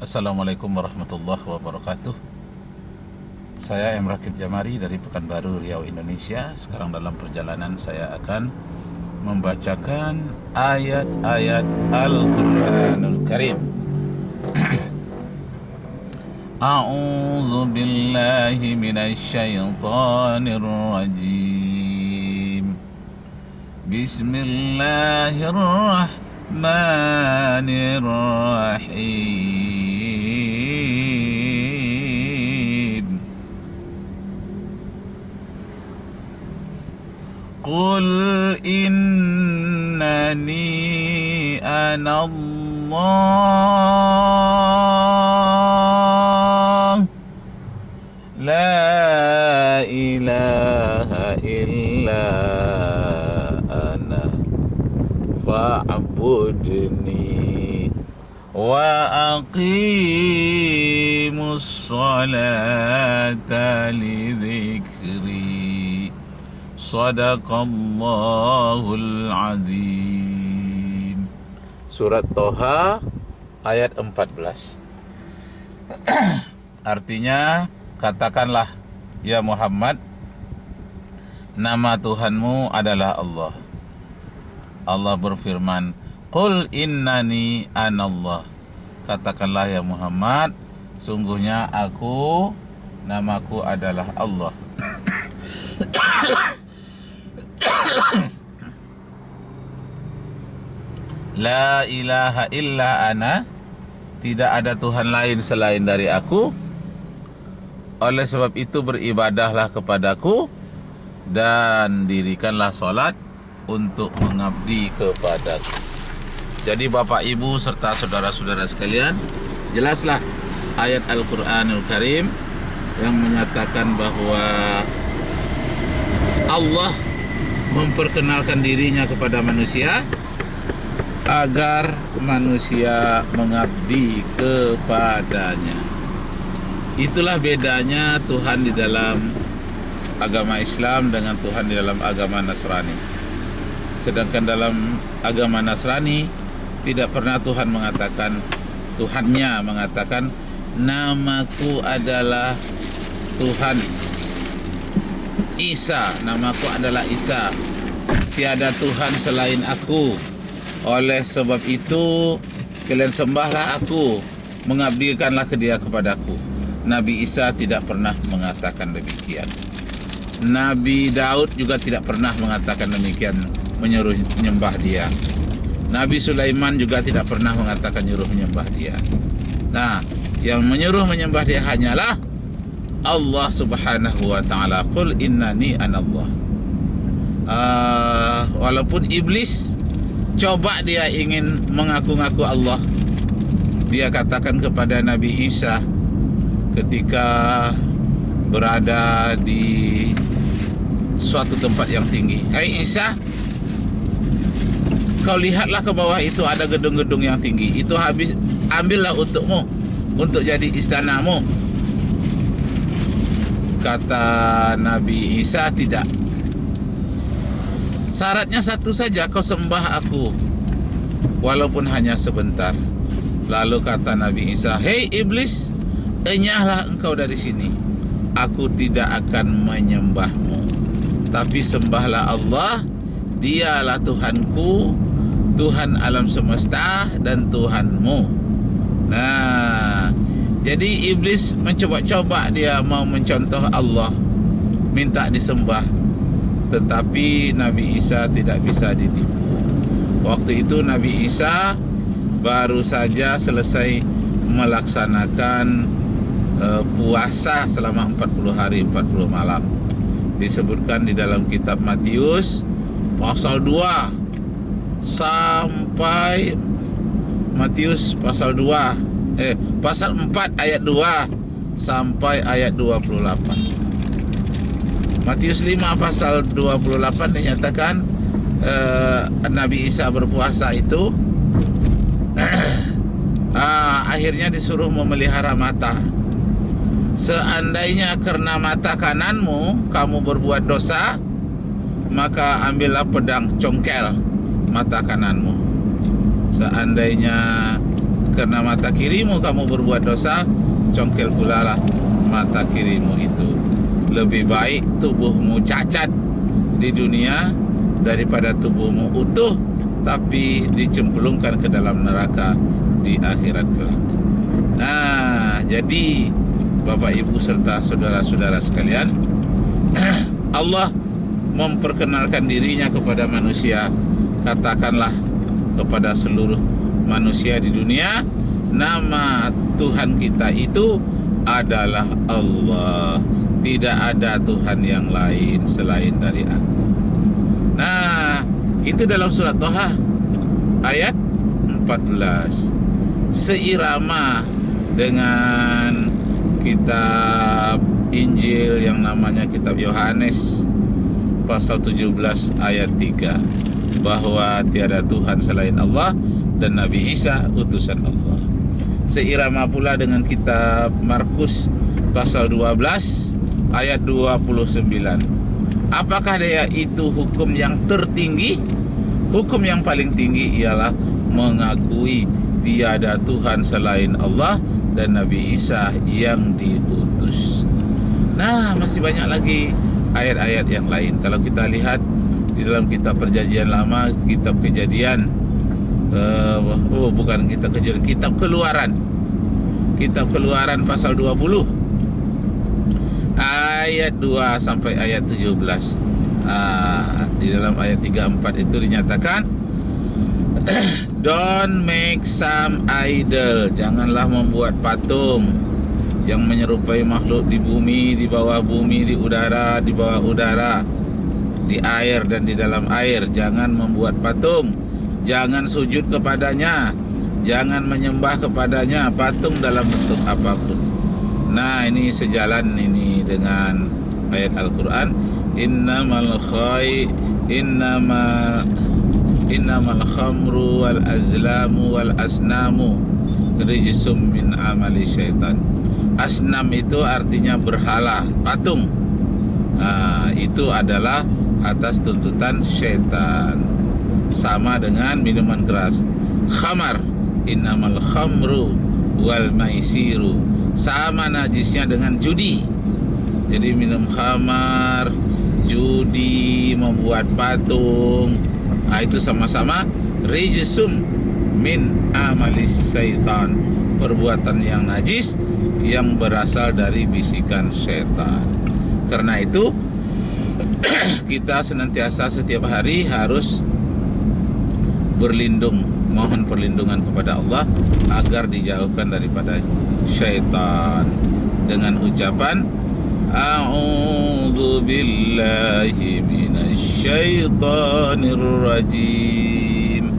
Assalamualaikum warahmatullahi wabarakatuh. Saya M. Rakib Jamari dari Pekanbaru, Riau, Indonesia. Sekarang dalam perjalanan saya akan membacakan ayat-ayat Al-Quranul Karim. A'udzu billahi minasy syaithanir rajim. Bismillahirrahmanirrahim. Qul innani ana Allah la ilaha illa ana fa'budni wa aqimus salata li dzikri. Sadaqallahul azim. Surat Toha ayat 14. Artinya, katakanlah ya Muhammad, nama Tuhanmu adalah Allah. Allah berfirman, Qul innani anallah. Katakanlah ya Muhammad, sungguhnya namaku adalah Allah. La ilaha illa ana, tidak ada Tuhan lain selain dari aku. Oleh sebab itu beribadahlah kepadaku dan dirikanlah solat untuk mengabdi kepadaku. Jadi Bapak Ibu serta saudara-saudara sekalian, jelaslah ayat Al-Quranul Karim yang menyatakan bahwa Allah memperkenalkan dirinya kepada manusia agar manusia mengabdi kepadanya. Itulah bedanya Tuhan di dalam agama Islam dengan Tuhan di dalam agama Nasrani. Sedangkan dalam agama Nasrani tidak pernah Tuhan mengatakan, Tuhannya mengatakan, namaku adalah Tuhan Isa, namaku adalah Isa, tiada Tuhan selain aku. Oleh sebab itu kalian sembahlah aku, mengabdikanlah ke dia kepadaku. Nabi Isa tidak pernah mengatakan demikian. Nabi Daud juga tidak pernah mengatakan demikian, menyuruh menyembah dia. Nabi Sulaiman juga tidak pernah mengatakan nyuruh menyembah dia. Nah, yang menyuruh menyembah dia hanyalah Allah subhanahu wa ta'ala. Qul innani anallah. Walaupun iblis coba dia ingin mengaku-ngaku Allah, dia katakan kepada Nabi Isa ketika berada di suatu tempat yang tinggi, "Hai Isa, kau lihatlah ke bawah itu ada gedung-gedung yang tinggi. Itu habis, ambillah untukmu, untuk jadi istanamu." Kata Nabi Isa, tidak. Syaratnya satu saja, kau sembah aku walaupun hanya sebentar. Lalu kata Nabi Isa, "Hei iblis, enyahlah engkau dari sini. Aku tidak akan menyembahmu, tapi sembahlah Allah. Dialah Tuhanku, Tuhan alam semesta dan Tuhanmu." Nah, jadi iblis mencoba-coba, dia mau mencontoh Allah, minta disembah. Tetapi Nabi Isa tidak bisa ditipu. Waktu itu Nabi Isa baru saja selesai melaksanakan puasa selama 40 hari 40 malam. Disebutkan di dalam kitab Matius pasal 2 sampai Matius pasal 4 ayat 2 sampai ayat 28. Matius 5 pasal 28 dinyatakan Nabi Isa berpuasa itu akhirnya disuruh memelihara mata. Seandainya karena mata kananmu kamu berbuat dosa, maka ambillah pedang congkel mata kananmu. Seandainya Karena mata kirimu kamu berbuat dosa, congkel pula lah mata kirimu itu. Lebih baik tubuhmu cacat di dunia daripada tubuhmu utuh tapi dicemplungkan ke dalam neraka di akhirat kelak. Nah, jadi Bapak Ibu serta saudara-saudara sekalian, Allah memperkenalkan dirinya kepada manusia. Katakanlah kepada seluruh manusia di dunia, nama Tuhan kita itu adalah Allah. Tidak ada Tuhan yang lain selain dari aku. Nah, itu dalam surat Toha ayat 14. Seirama dengan kitab Injil yang namanya kitab Yohanes pasal 17 ayat 3, bahwa tiada Tuhan selain Allah dan Nabi Isa utusan Allah. Seirama pula dengan kitab Markus pasal 12 ayat 29. Apakah dia itu hukum yang tertinggi? Hukum yang paling tinggi ialah mengakui tiada Tuhan selain Allah dan Nabi Isa yang diutus. Nah, masih banyak lagi ayat-ayat yang lain. Kalau kita lihat di dalam kitab Perjanjian Lama, kitab Kejadian, bukan kitab Kejadian, kitab Keluaran. Kitab Keluaran pasal 20 ayat 2 sampai ayat 17. Di dalam ayat 34 itu dinyatakan, don't make some idol. Janganlah membuat patung yang menyerupai makhluk di bumi, di bawah bumi, di udara, di bawah udara, di air dan di dalam air. Jangan membuat patung, jangan sujud kepadanya, jangan menyembah kepadanya, patung dalam bentuk apapun. Nah, ini sejalan ini dengan ayat Al-Quran, innamal khamru wal azlamu wal asnamu rijsum min amali syaitan. Asnam itu artinya berhala, patung. Itu adalah atas tuntutan syaitan. Sama dengan minuman keras. Khamar, innamal khamru wal maisiru, sama najisnya dengan judi. Jadi minum khamar, judi, membuat patung, itu sama-sama rijsum min amali syaitan, perbuatan yang najis yang berasal dari bisikan syaitan. Karena itu kita senantiasa setiap hari harus berlindung, mohon perlindungan kepada Allah agar dijauhkan daripada syaitan dengan ucapan a'udzu billahi minasyaitonir rajim.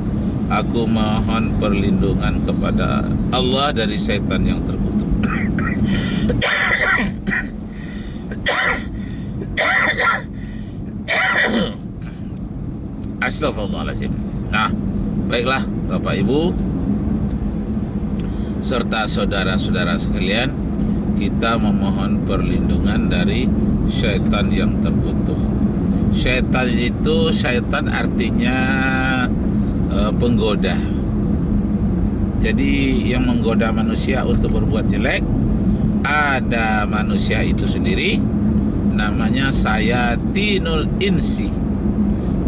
Aku mohon perlindungan kepada Allah dari syaitan yang terkutuk. Astagfirullahaladzim. Nah, baiklah Bapak Ibu serta saudara-saudara sekalian, kita memohon perlindungan dari syaitan yang terkutuk. Syaitan itu, syaitan artinya penggoda. Jadi yang menggoda manusia untuk berbuat jelek, ada manusia itu sendiri, namanya sayatinul insi.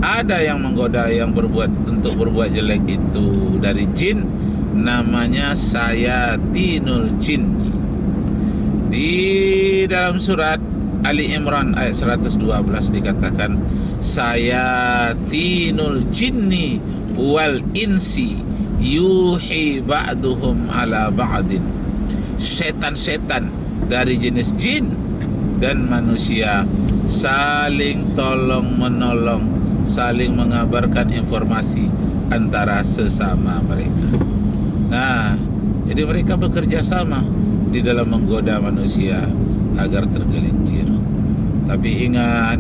Ada yang menggoda yang untuk berbuat jelek itu dari jin, namanya sayatinul jinni. Di dalam surat Ali Imran ayat 112 dikatakan, sayatinul jinni wal insi yuhi ba'duhum ala ba'din. Setan-setan dari jenis jin dan manusia saling tolong menolong, saling mengabarkan informasi antara sesama mereka. Nah, jadi mereka bekerja sama di dalam menggoda manusia agar tergelincir. Tapi ingat,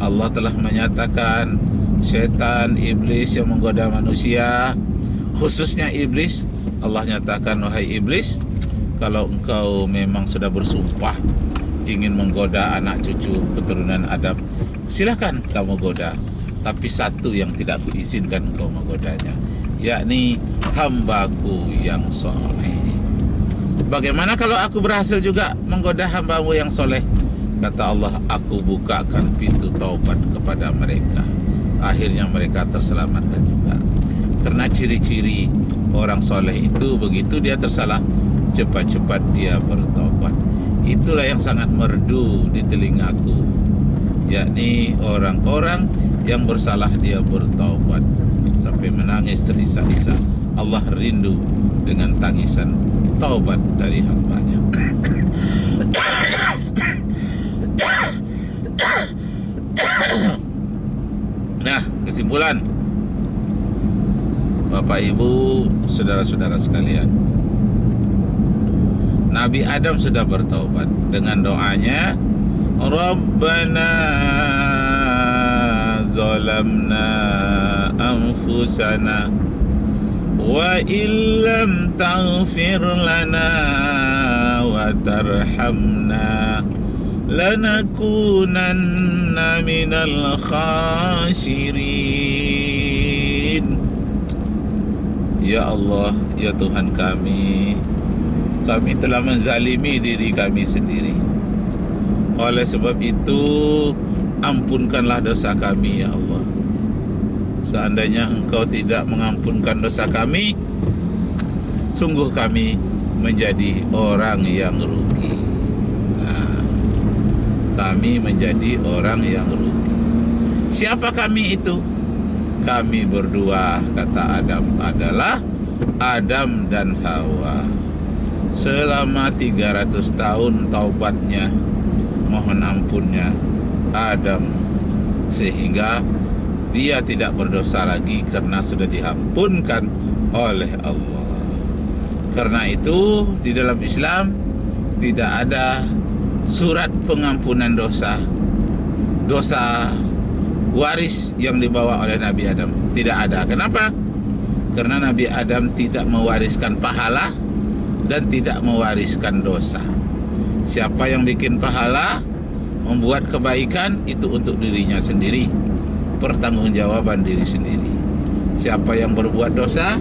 Allah telah menyatakan setan, iblis yang menggoda manusia, khususnya iblis, Allah nyatakan, wahai iblis, kalau engkau memang sudah bersumpah ingin menggoda anak cucu keturunan Adam, silahkan kamu goda. Tapi satu yang tidak kuizinkan engkau menggodanya, yakni hambaku yang soleh. Bagaimana kalau aku berhasil juga menggoda hambamu yang soleh? Kata Allah, aku bukakan pintu taubat kepada mereka. Akhirnya mereka terselamatkan juga. Karena ciri-ciri orang soleh itu, begitu dia tersalah, cepat-cepat dia bertobat. Itulah yang sangat merdu di telingaku, yakni orang-orang yang bersalah dia bertaubat sampai menangis terisak-isak. Allah rindu dengan tangisan taubat dari hambanya. Nah, kesimpulan, Bapak Ibu, saudara-saudara sekalian, Nabi Adam sudah bertaubat dengan doanya, Rabbana zalamna anfusana wa illam taghfir lana wa tarhamna lanakunanna minal khasirin. Ya Allah, ya Tuhan kami telah menzalimi diri kami sendiri. Oleh sebab itu, ampunkanlah dosa kami, ya Allah. Seandainya Engkau tidak mengampunkan dosa kami, sungguh kami menjadi orang yang rugi. Nah, kami menjadi orang yang rugi. Siapa kami itu? Kami berdua, kata Adam, adalah Adam dan Hawa. Selama 300 tahun taubatnya, mohon ampunnya Adam, sehingga dia tidak berdosa lagi karena sudah diampunkan oleh Allah. Karena itu di dalam Islam tidak ada surat pengampunan dosa waris yang dibawa oleh Nabi Adam. Tidak ada. Kenapa? Karena Nabi Adam tidak mewariskan pahala dan tidak mewariskan dosa. Siapa yang bikin pahala, membuat kebaikan, itu untuk dirinya sendiri, pertanggungjawaban diri sendiri. Siapa yang berbuat dosa,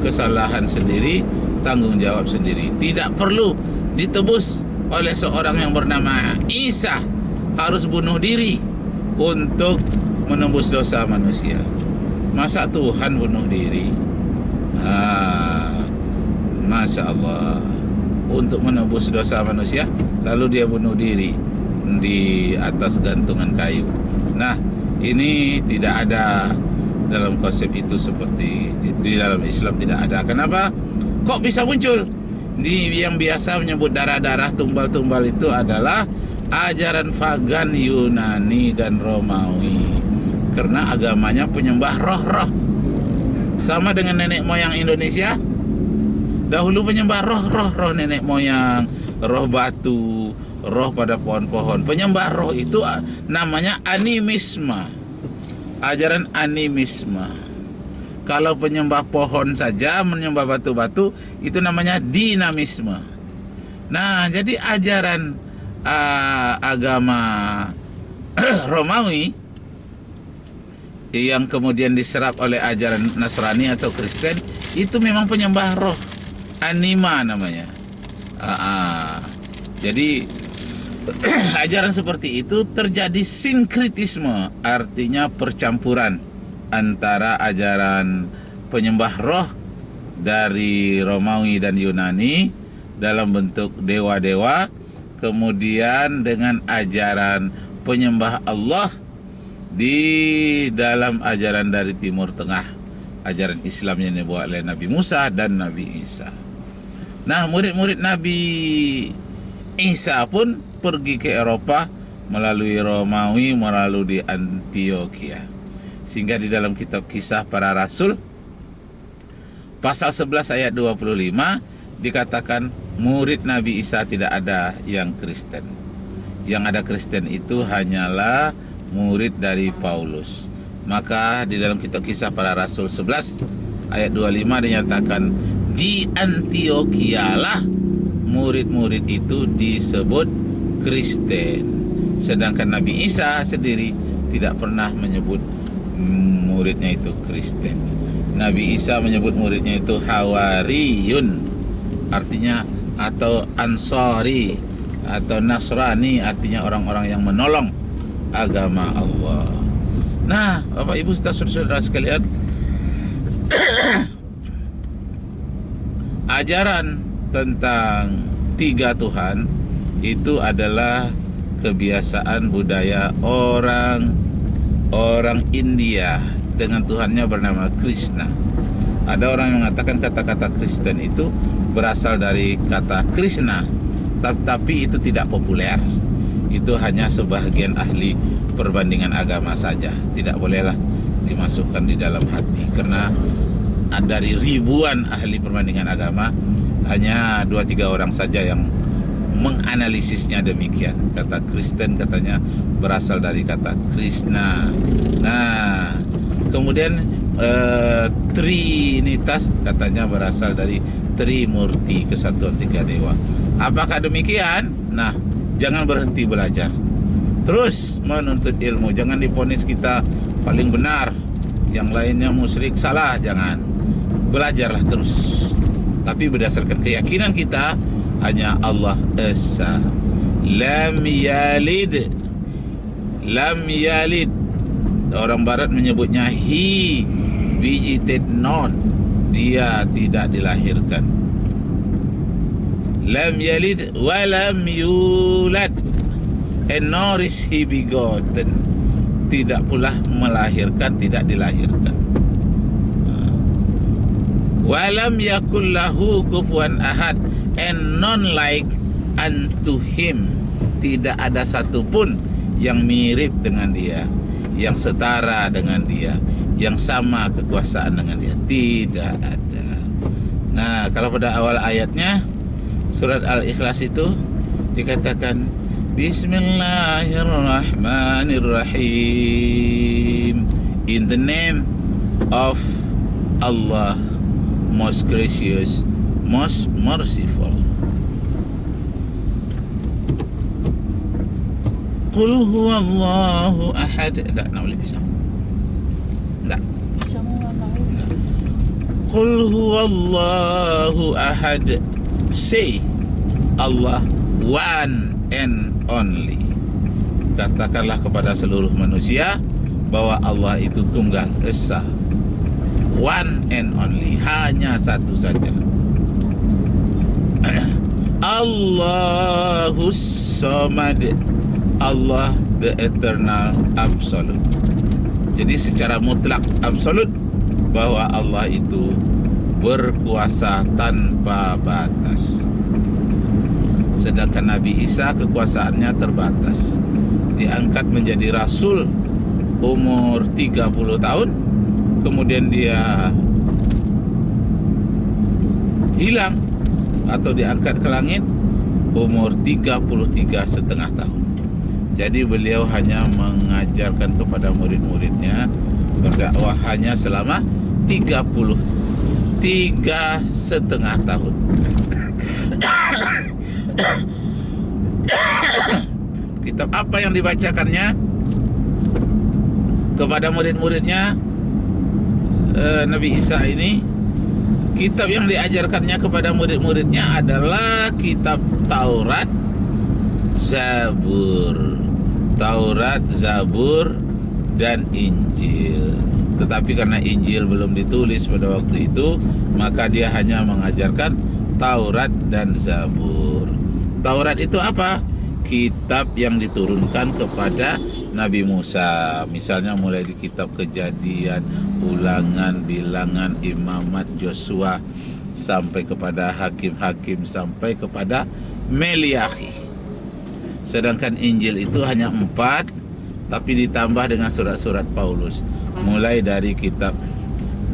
kesalahan sendiri, tanggung jawab sendiri. Tidak perlu ditebus oleh seorang yang bernama Isa harus bunuh diri untuk menembus dosa manusia. Masa Tuhan bunuh diri? Masya Allah, untuk menebus dosa manusia, lalu dia bunuh diri di atas gantungan kayu. Nah, ini tidak ada dalam konsep itu, seperti di dalam Islam tidak ada. Kenapa? Kok bisa muncul? Yang biasa menyebut darah-darah, tumbal-tumbal itu adalah ajaran pagan Yunani dan Romawi. Karena agamanya penyembah roh-roh. Sama dengan nenek moyang Indonesia. Dahulu penyembah roh nenek moyang, roh batu, roh pada pohon-pohon. Penyembah roh itu namanya animisme. Ajaran animisme. Kalau penyembah pohon saja, menyembah batu-batu, itu namanya dinamisme. Nah, jadi ajaran agama Romawi yang kemudian diserap oleh ajaran Nasrani atau Kristen, itu memang penyembah roh, anima namanya. Jadi ajaran seperti itu terjadi sinkritisme, artinya percampuran antara ajaran penyembah roh dari Romawi dan Yunani dalam bentuk dewa-dewa, kemudian dengan ajaran penyembah Allah di dalam ajaran dari Timur Tengah, ajaran Islam yang dibawa oleh Nabi Musa dan Nabi Isa. Nah, murid-murid Nabi Isa pun pergi ke Eropa melalui Romawi, melalui di Antioquia. Sehingga di dalam kitab Kisah Para Rasul pasal 11 ayat 25 dikatakan murid Nabi Isa tidak ada yang Kristen. Yang ada Kristen itu hanyalah murid dari Paulus. Maka di dalam kitab Kisah Para Rasul 11 ayat 25 dinyatakan di Antioquia lah murid-murid itu disebut Kristen. Sedangkan Nabi Isa sendiri tidak pernah menyebut muridnya itu Kristen. Nabi Isa menyebut muridnya itu Hawariyun, artinya, atau Ansari atau Nasrani, artinya orang-orang yang menolong agama Allah. Nah, Bapak Ibu saudara sekalian, ajaran tentang tiga Tuhan itu adalah kebiasaan budaya orang India dengan Tuhannya bernama Krishna. Ada orang yang mengatakan kata-kata Kristen itu berasal dari kata Krishna, tetapi itu tidak populer. Itu hanya sebagian ahli perbandingan agama saja. Tidak bolehlah dimasukkan di dalam hati, karena dari ribuan ahli perbandingan agama hanya 2-3 orang saja yang menganalisisnya demikian. Kata Kristen katanya berasal dari kata Krishna. Nah, kemudian Trinitas katanya berasal dari Trimurti, kesatuan tiga dewa. Apakah demikian? Nah, jangan berhenti belajar, terus menuntut ilmu. Jangan diponis kita paling benar, yang lainnya musyrik, salah. Jangan, belajarlah terus, tapi berdasarkan keyakinan kita hanya Allah Esa. Lam yalid. Orang barat menyebutnya he visited not, dia tidak dilahirkan. Lam yalid wa lam yulad, and nor is he begotten, tidak pula melahirkan, tidak dilahirkan. Walam yakul lahu kufuwan ahad, and none like unto him, tidak ada satupun yang mirip dengan dia, yang setara dengan dia, yang sama kekuasaan dengan dia, tidak ada. Nah, kalau pada awal ayatnya surat Al-Ikhlas itu dikatakan Bismillahirrahmanirrahim, in the name of Allah, most gracious, most merciful. Qul huwallahu ahad. Tak nak boleh pisang. Tak. Qul huwallahu ahad. Say Allah one and only. Katakanlah kepada seluruh manusia bahwa Allah itu tunggal, esa, one and only, hanya satu saja. Allahus Samad, Allah the eternal absolute. Jadi secara mutlak absolut bahwa Allah itu berkuasa tanpa batas. Sedangkan Nabi Isa kekuasaannya terbatas. Diangkat menjadi rasul umur 30 tahun, kemudian dia hilang atau diangkat ke langit umur 33,5 tahun. Jadi beliau hanya mengajarkan kepada murid-muridnya, berdakwah hanya selama 33,5 tahun. Kitab apa yang dibacakannya kepada murid-muridnya Nabi Isa ini? Kitab yang diajarkannya kepada murid-muridnya adalah kitab Taurat, Zabur. Taurat, Zabur, dan Injil. Tetapi karena Injil belum ditulis pada waktu itu, maka dia hanya mengajarkan Taurat dan Zabur. Taurat itu apa? Kitab yang diturunkan kepada Nabi Musa. Misalnya mulai di kitab Kejadian, Ulangan, Bilangan, Imamat, Joshua, sampai kepada Hakim-Hakim, sampai kepada Meliahi. Sedangkan Injil itu hanya 4, tapi ditambah dengan surat-surat Paulus, mulai dari kitab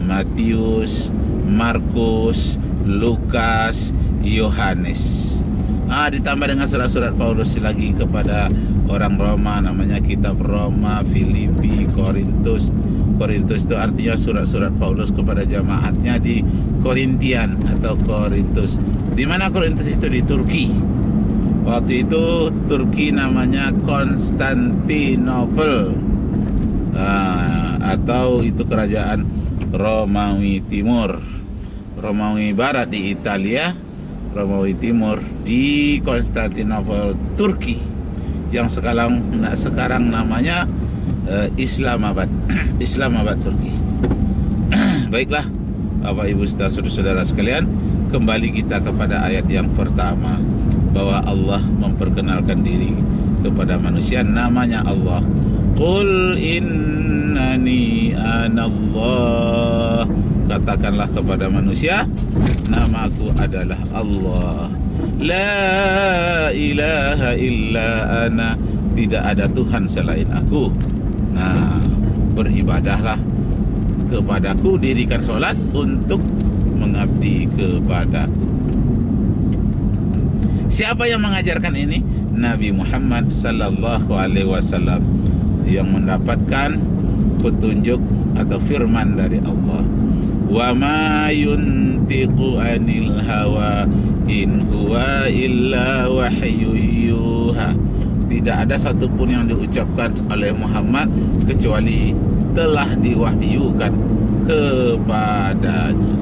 Matius, Markus, Lukas, Yohanes. Ditambah dengan surat-surat Paulus lagi kepada orang Roma, namanya kitab Roma, Filipi, Korintus. Korintus itu artinya surat-surat Paulus kepada jemaatnya di Korintian atau Korintus. Di mana Korintus itu? Di Turki. Waktu itu Turki namanya Konstantinopel, atau itu kerajaan Romawi Timur. Romawi Barat di Italia, Romawi Timur di Konstantinopel, Turki, yang sekarang namanya Islamabad. Islamabad, Turki. Baiklah, Bapak Ibu saudara-saudara sekalian, kembali kita kepada ayat yang pertama, bahwa Allah memperkenalkan diri kepada manusia, namanya Allah. Qul innani anallah. Katakanlah kepada manusia, namaku adalah Allah. La ilaha illa ana. Tidak ada Tuhan selain aku. Nah, beribadahlah kepadaku, dirikan solat untuk mengabdi kepadaku. Siapa yang mengajarkan ini? Nabi Muhammad sallallahu alaihi wasallam, yang mendapatkan petunjuk atau firman dari Allah. Wa ma yuntiqu anil hawa in huwa illa wahyu yuha. Tidak ada satupun yang diucapkan oleh Muhammad kecuali telah diwahyukan kepadanya.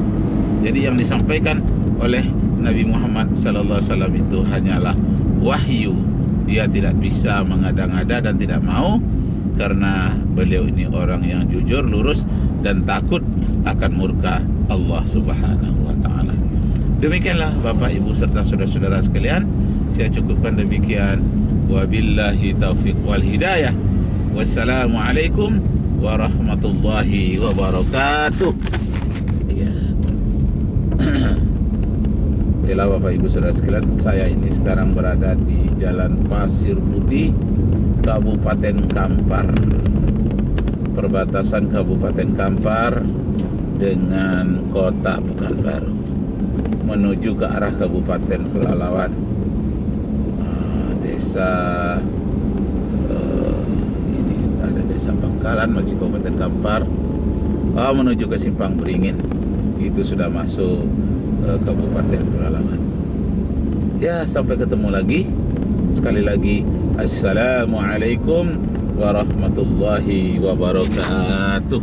Jadi yang disampaikan oleh Nabi Muhammad sallallahu alaihi wasallam itu hanyalah wahyu. Dia tidak bisa mengada-ngada dan tidak mau, karena beliau ini orang yang jujur, lurus, dan takut akan murka Allah Subhanahu wa taala. Demikianlah Bapak Ibu serta saudara-saudara sekalian, saya cukupkan demikian. Wabillahi taufiq wal hidayah. Wassalamualaikum warahmatullahi wabarakatuh. Ya. Baiklah Bapak Ibu saudara sekalian, saya ini sekarang berada di Jalan Pasir Putih, Kabupaten Kampar, perbatasan Kabupaten Kampar dengan Kota Pekanbaru, menuju ke arah Kabupaten Pelalawan. Desa ini ada Desa Pangkalan, masih Kabupaten Kampar, menuju ke Simpang Beringin, itu sudah masuk Kabupaten Pelalawan. Ya, sampai ketemu lagi. Sekali lagi, assalamualaikum warahmatullahi wabarakatuh.